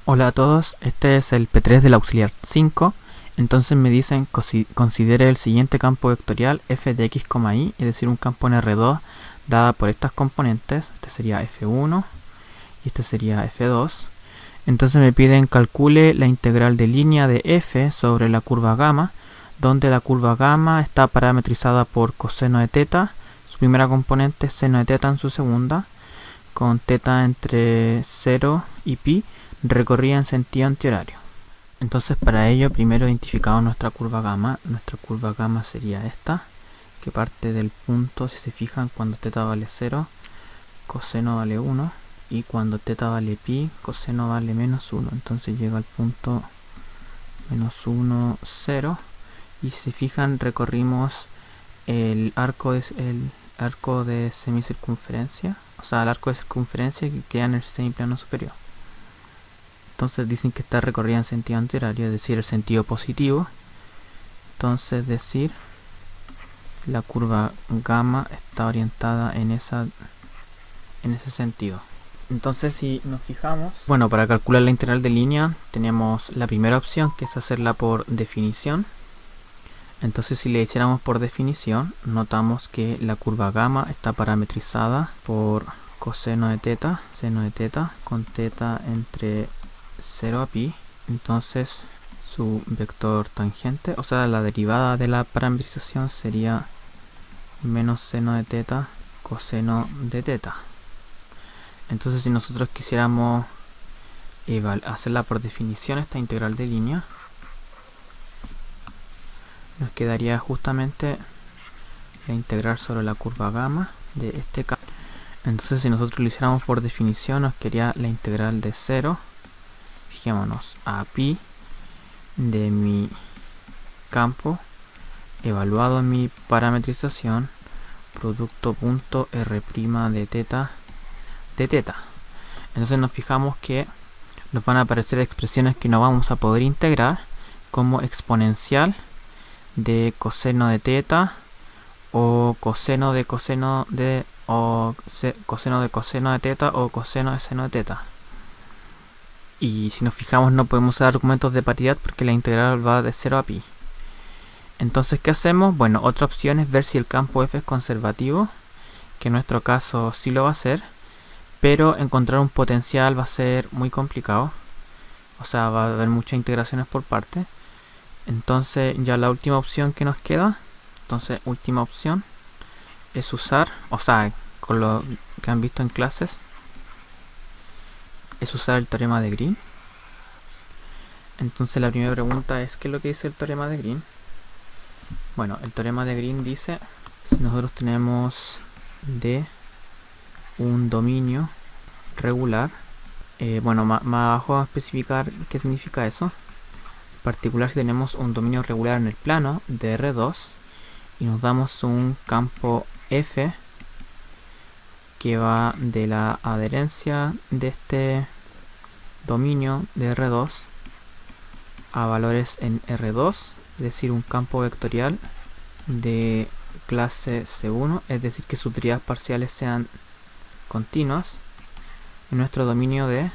Hola a todos, este es el P3 del auxiliar 5. Entonces me dicen considere el siguiente campo vectorial f de x, y, es decir, un campo en R2 dada por estas componentes. Este sería f1 y este sería f2. Entonces me piden calcule la integral de línea de f sobre la curva gamma, donde la curva gamma está parametrizada por coseno de teta, su primera componente, seno de teta en su segunda, con teta entre 0 y pi, recorrida en sentido antihorario. Entonces para ello primero identificamos nuestra curva gamma. Nuestra curva gamma sería esta, que parte del punto, si se fijan, cuando teta vale 0, coseno vale 1, y cuando teta vale pi, coseno vale menos 1. Entonces llega al punto menos 1, 0, y si se fijan recorrimos el arco de semicircunferencia, o sea, el arco de circunferencia que queda en el semiplano superior. Entonces dicen que está recorrida en sentido antihorario, es decir, el sentido positivo. Entonces decir la curva gamma está orientada en ese sentido. Entonces si nos fijamos, bueno, para calcular la integral de línea tenemos la primera opción, que es hacerla por definición. Entonces si le hiciéramos por definición, notamos que la curva gamma está parametrizada por coseno de teta, seno de teta, con teta entre 0 a pi. Entonces su vector tangente, o sea, la derivada de la parametrización sería menos seno de teta coseno de teta. Entonces si nosotros quisiéramos hacerla por definición, esta integral de línea, nos quedaría justamente la integral sobre la curva gamma de este campo. Entonces si nosotros lo hiciéramos por definición, nos quedaría la integral de 0, fijémonos, a pi de mi campo evaluado en mi parametrización, producto punto r' de teta de teta. Entonces nos fijamos que nos van a aparecer expresiones que no vamos a poder integrar, como exponencial de coseno de teta, o coseno de coseno de coseno de teta, o coseno de seno de teta. Y si nos fijamos, no podemos usar argumentos de paridad porque la integral va de 0 a pi. Entonces, ¿qué hacemos? Bueno, otra opción es ver si el campo f es conservativo, que en nuestro caso sí lo va a ser, pero encontrar un potencial va a ser muy complicado. O sea, va a haber muchas integraciones por parte. Entonces ya la última opción que nos queda, entonces última opción es usar, o sea, con lo que han visto en clases, es usar el teorema de Green. Entonces la primera pregunta es, ¿qué es lo que dice el teorema de Green? Bueno, el teorema de Green dice, si nosotros tenemos D un dominio regular, bueno, más abajo vamos a especificar qué significa eso. En particular, si tenemos un dominio regular en el plano de R2 y nos damos un campo F que va de la adherencia de este dominio de R2 a valores en R2, es decir, un campo vectorial de clase C1, es decir, que sus derivadas parciales sean continuas, en nuestro dominio de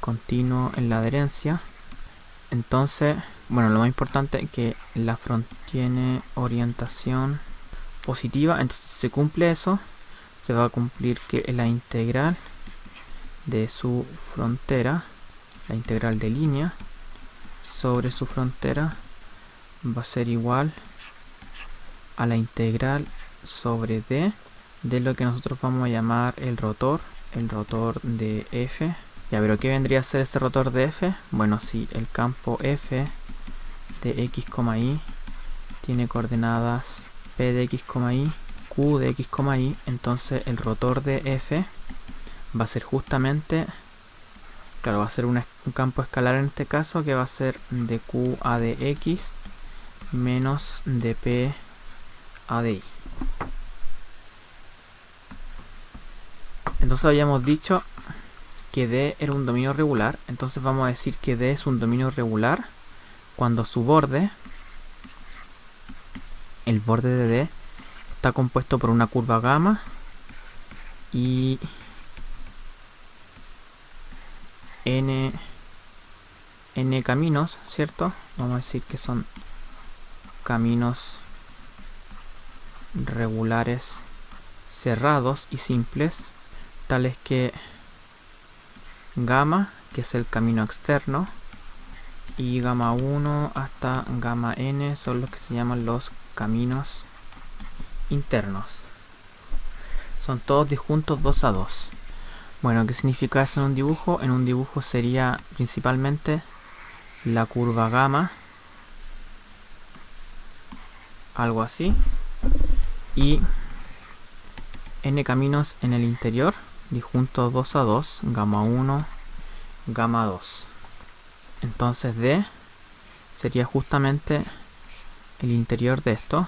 continuo en la adherencia. Entonces, bueno, lo más importante es que la frontera tiene orientación positiva. Entonces, si se cumple eso, se va a cumplir que la integral de su frontera, la integral de línea sobre su frontera, va a ser igual a la integral sobre D de lo que nosotros vamos a llamar el rotor de f. Ya, pero ¿qué vendría a ser ese rotor de f? Bueno, si el campo f de x, y tiene coordenadas p de x, y, q de x, y, entonces el rotor de f va a ser justamente, claro, va a ser un campo escalar en este caso, que va a ser de q a de x menos de p a de y. Entonces habíamos dicho que D era un dominio regular, entonces vamos a decir que D es un dominio regular cuando su borde, el borde de D, está compuesto por una curva gamma y n caminos, ¿cierto? Vamos a decir que son caminos regulares cerrados y simples, tales que gamma, que es el camino externo, y gamma 1 hasta gamma n son los que se llaman los caminos internos. Son todos disjuntos 2 a 2. Bueno, ¿qué significa eso en un dibujo? En un dibujo sería principalmente la curva gamma, algo así, y n caminos en el interior, disjuntos 2 a 2, gamma 1, gamma 2. Entonces D sería justamente el interior de estos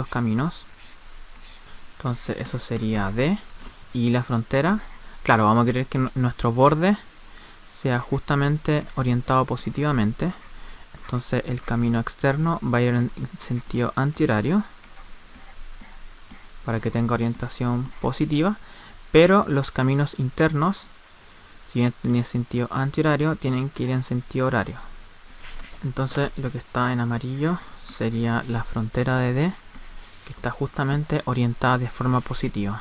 caminos. Entonces eso sería D. Y la frontera, claro, vamos a querer que nuestro borde sea justamente orientado positivamente. Entonces el camino externo va a ir en sentido antihorario para que tenga orientación positiva, pero los caminos internos, si bien tienen sentido antihorario, tienen que ir en sentido horario. Entonces lo que está en amarillo sería la frontera de D, que está justamente orientada de forma positiva.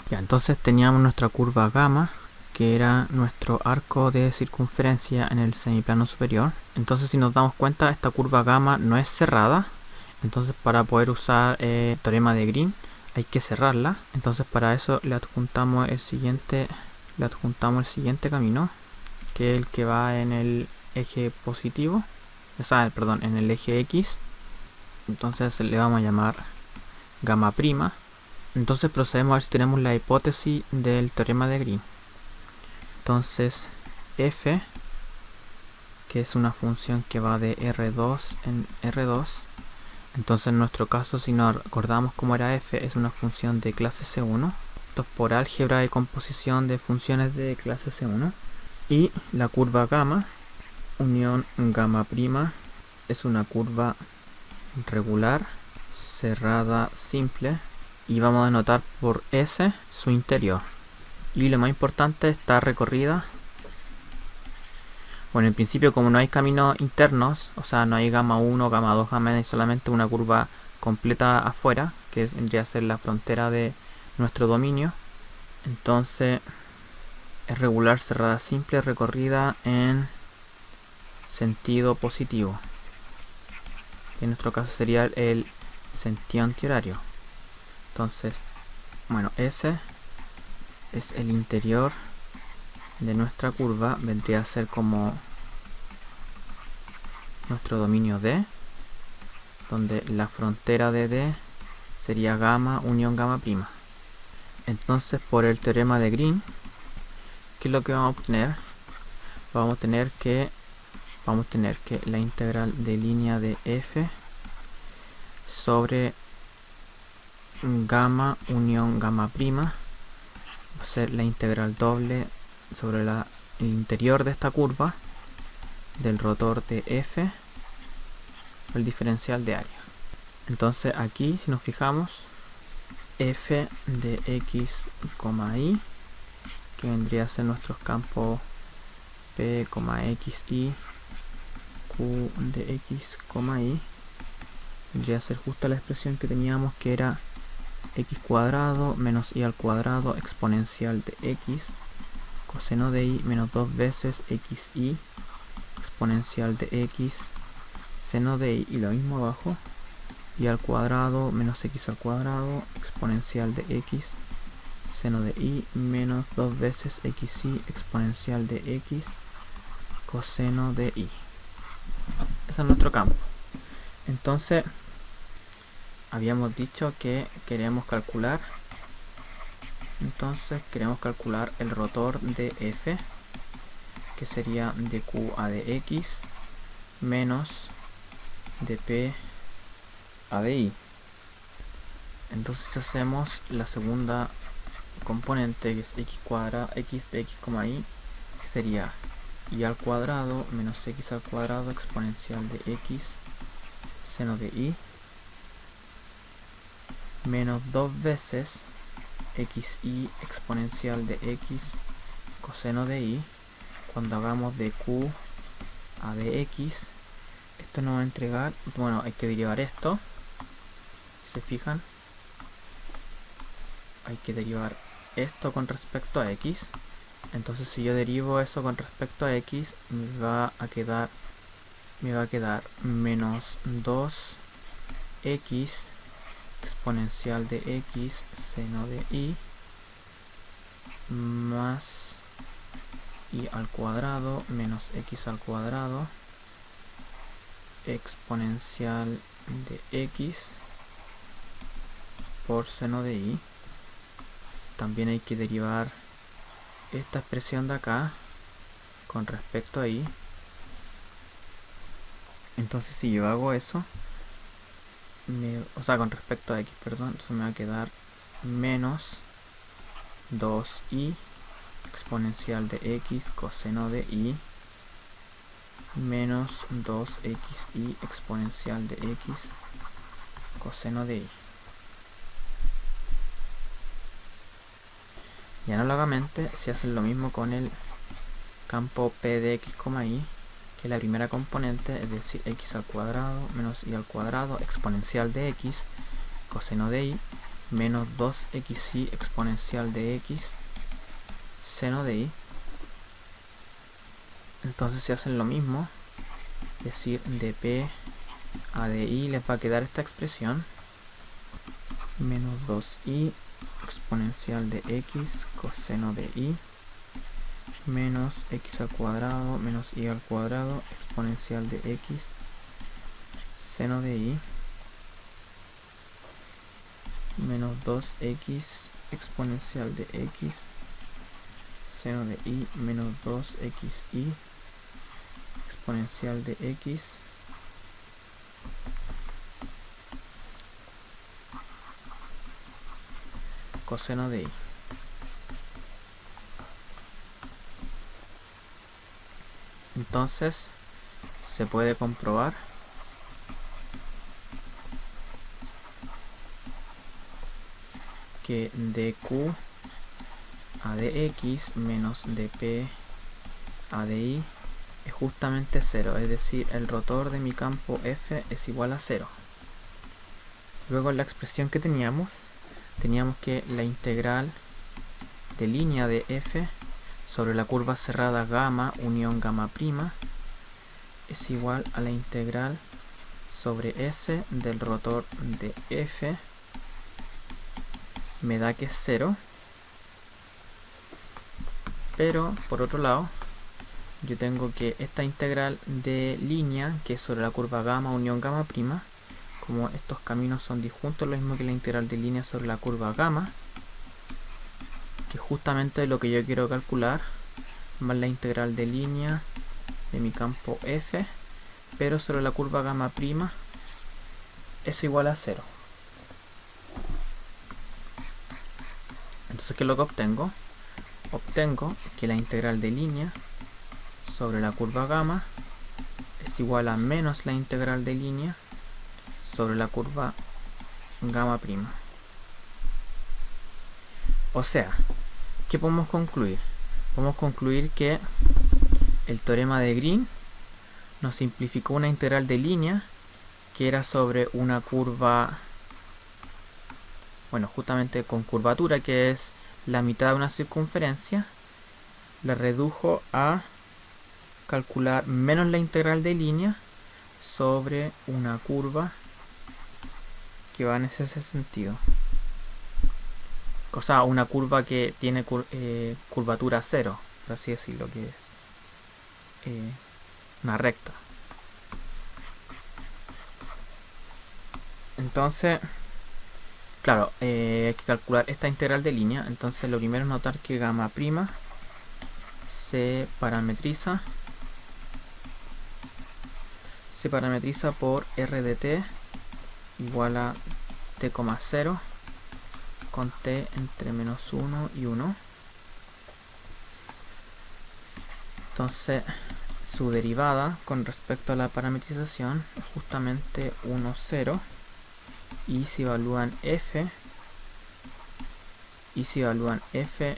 Ya, entonces teníamos nuestra curva gamma, que era nuestro arco de circunferencia en el semiplano superior. Entonces, si nos damos cuenta, esta curva gamma no es cerrada. Entonces, para poder usar el teorema de Green, hay que cerrarla. Entonces, para eso le adjuntamos el siguiente camino, que es el que va en el eje positivo, en el eje X. Entonces le vamos a llamar gamma prima. Entonces procedemos a ver si tenemos la hipótesis del teorema de Green. Entonces f, que es una función que va de R2 en R2. Entonces en nuestro caso, si nos acordamos cómo era f, es una función de clase C1. Esto es por álgebra de composición de funciones de clase C1. Y la curva gamma, unión gamma prima, es una curva regular, cerrada, simple, y vamos a denotar por S su interior. Y lo más importante, está recorrida. Bueno, en principio, como no hay caminos internos, o sea, no hay gamma 1, gamma 2, gamma n, hay solamente una curva completa afuera, que vendría a ser la frontera de nuestro dominio. Entonces es regular, cerrada, simple, recorrida en sentido positivo. En nuestro caso sería el sentido antihorario. Entonces, bueno, S es el interior de nuestra curva, vendría a ser como nuestro dominio D, donde la frontera de D sería gamma unión gamma prima. Entonces, por el teorema de Green, ¿qué es lo que vamos a obtener? Vamos a tener que la integral de línea de f sobre gamma unión gamma prima va a ser la integral doble sobre el interior de esta curva del rotor de f, el diferencial de área. Entonces aquí, si nos fijamos, f de x, y, que vendría a ser nuestros campos p, x, y, q de x, y, vendría a ser justo la expresión que teníamos, que era x cuadrado menos y al cuadrado exponencial de x coseno de y menos 2 veces xy exponencial de x seno de y lo mismo abajo, y al cuadrado menos x al cuadrado exponencial de x seno de y menos 2 veces xy exponencial de x coseno de y. Ese es nuestro campo. Entonces habíamos dicho que queremos calcular el rotor de f, que sería de q a de x menos de p a de y. Entonces si hacemos la segunda componente, que es x cuadrado, x de x, y, que sería y al cuadrado menos x al cuadrado exponencial de x seno de y menos 2 veces xy exponencial de x coseno de y. Cuando hagamos de q a dx, esto nos va a entregar, bueno, hay que derivar esto, ¿se fijan? Hay que derivar esto con respecto a x. Entonces si yo derivo eso con respecto a x, me va a quedar menos 2x exponencial de x seno de y más y al cuadrado menos x al cuadrado exponencial de x por seno de y. También hay que derivar esta expresión de acá con respecto a y. Entonces si yo hago eso, o sea, con respecto a x, perdón, entonces me va a quedar menos 2y exponencial de x coseno de y menos 2xy exponencial de x coseno de y. Y análogamente se hace lo mismo con el campo p de x, y, que es la primera componente, es decir, x al cuadrado menos y al cuadrado exponencial de x coseno de y menos 2xy exponencial de x seno de y. Entonces se hacen lo mismo, es decir, de p a de y les va a quedar esta expresión menos 2y exponencial de x coseno de y menos x al cuadrado menos y al cuadrado exponencial de x seno de y menos 2x exponencial de x seno de y menos 2xy exponencial de x coseno de y. Entonces se puede comprobar que dq a dx menos dp a dy es justamente 0, es decir, el rotor de mi campo f es igual a 0. Luego en la expresión que teníamos que la integral de línea de f sobre la curva cerrada gamma unión gamma prima es igual a la integral sobre s del rotor de f, me da que es 0, pero por otro lado yo tengo que esta integral de línea, que es sobre la curva gamma unión gamma prima, como estos caminos son disjuntos, lo mismo que la integral de línea sobre la curva gamma, que justamente es lo que yo quiero calcular, más la integral de línea de mi campo f, pero sobre la curva gamma prima es igual a 0. Entonces, ¿qué es lo que obtengo? Obtengo que la integral de línea sobre la curva gamma es igual a menos la integral de línea sobre la curva gamma prima. O sea, ¿qué podemos concluir? Podemos concluir que el teorema de Green nos simplificó una integral de línea que era sobre una curva, bueno, justamente con curvatura, que es la mitad de una circunferencia, la redujo a calcular menos la integral de línea sobre una curva que va en ese sentido. O sea, una curva que tiene curvatura 0, por así decirlo, que es una recta. Entonces, claro, hay que calcular esta integral de línea. Entonces lo primero es notar que gamma prima se parametriza por r de t igual a t, 0 con t entre menos 1 y 1. Entonces su derivada con respecto a la parametrización es justamente 1, 0, y si evalúan f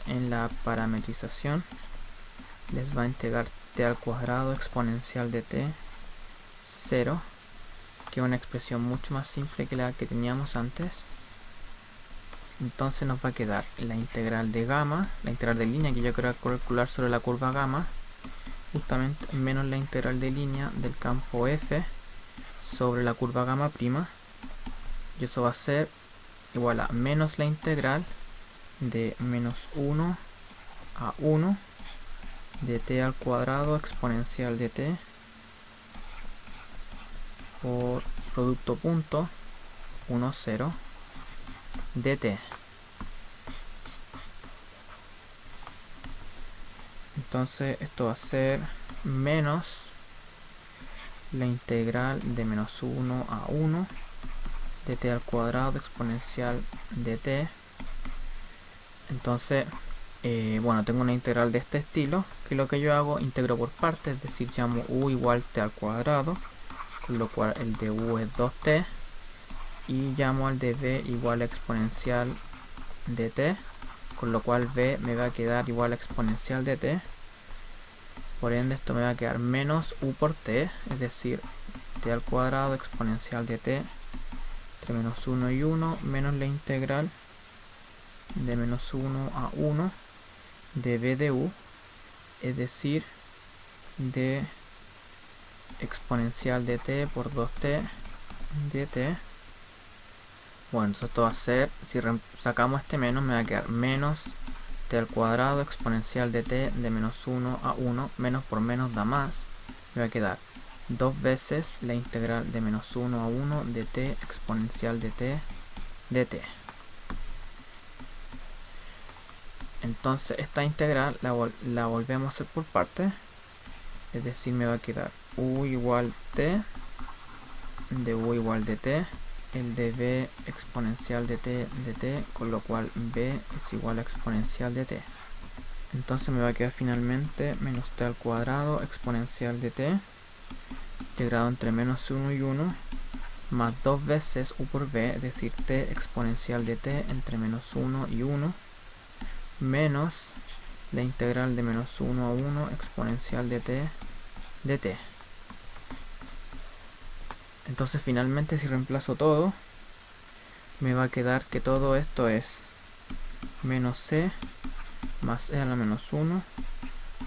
en la parametrización les va a integrar t al cuadrado exponencial de t 0, que es una expresión mucho más simple que la que teníamos antes. Entonces nos va a quedar la integral de gamma, la integral de línea que yo quiero calcular sobre la curva gamma, justamente menos la integral de línea del campo f sobre la curva gamma prima, y eso va a ser igual a menos la integral de menos 1 a 1 de t al cuadrado exponencial de t por producto punto 1, 0 dt. Entonces esto va a ser menos la integral de menos 1 a 1 de t al cuadrado exponencial de t. Entonces bueno, tengo una integral de este estilo, que lo que yo hago, integro por partes, es decir, llamo u igual t al cuadrado, con lo cual el de u es 2t, y llamo al de b igual a exponencial de t, con lo cual b me va a quedar igual a exponencial de t. Por ende esto me va a quedar menos u por t, es decir, t al cuadrado exponencial de t entre menos 1 y 1 menos la integral de menos 1 a 1 de b de u, es decir, de exponencial de t por 2t dt. Bueno, entonces esto va a ser, si sacamos este menos, me va a quedar menos t al cuadrado exponencial de t de menos 1 a 1, menos por menos da más, me va a quedar 2 veces la integral de menos 1 a 1 de t exponencial de t dt. Entonces esta integral la volvemos a hacer por partes, es decir, me va a quedar u igual t de u igual de t, el de b exponencial de t de t, con lo cual b es igual a exponencial de t. Entonces me va a quedar finalmente menos t al cuadrado exponencial de t integrado entre menos 1 y 1 más 2 veces u por b, es decir, t exponencial de t entre menos 1 y 1 menos la integral de menos 1 a 1 exponencial de t dt. Entonces finalmente, si reemplazo todo, me va a quedar que todo esto es menos c más e a la menos 1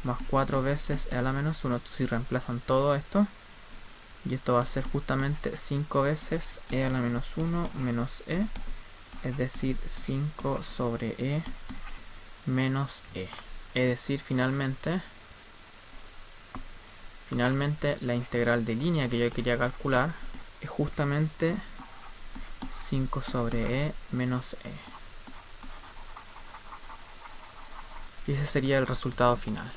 más 4 veces e a la menos 1. Entonces, si reemplazan todo esto, y esto va a ser justamente 5 veces e a la menos 1 menos e, es decir, 5 sobre e menos e. Es decir, finalmente la integral de línea que yo quería calcular es justamente 5 sobre e menos e. Y ese sería el resultado final.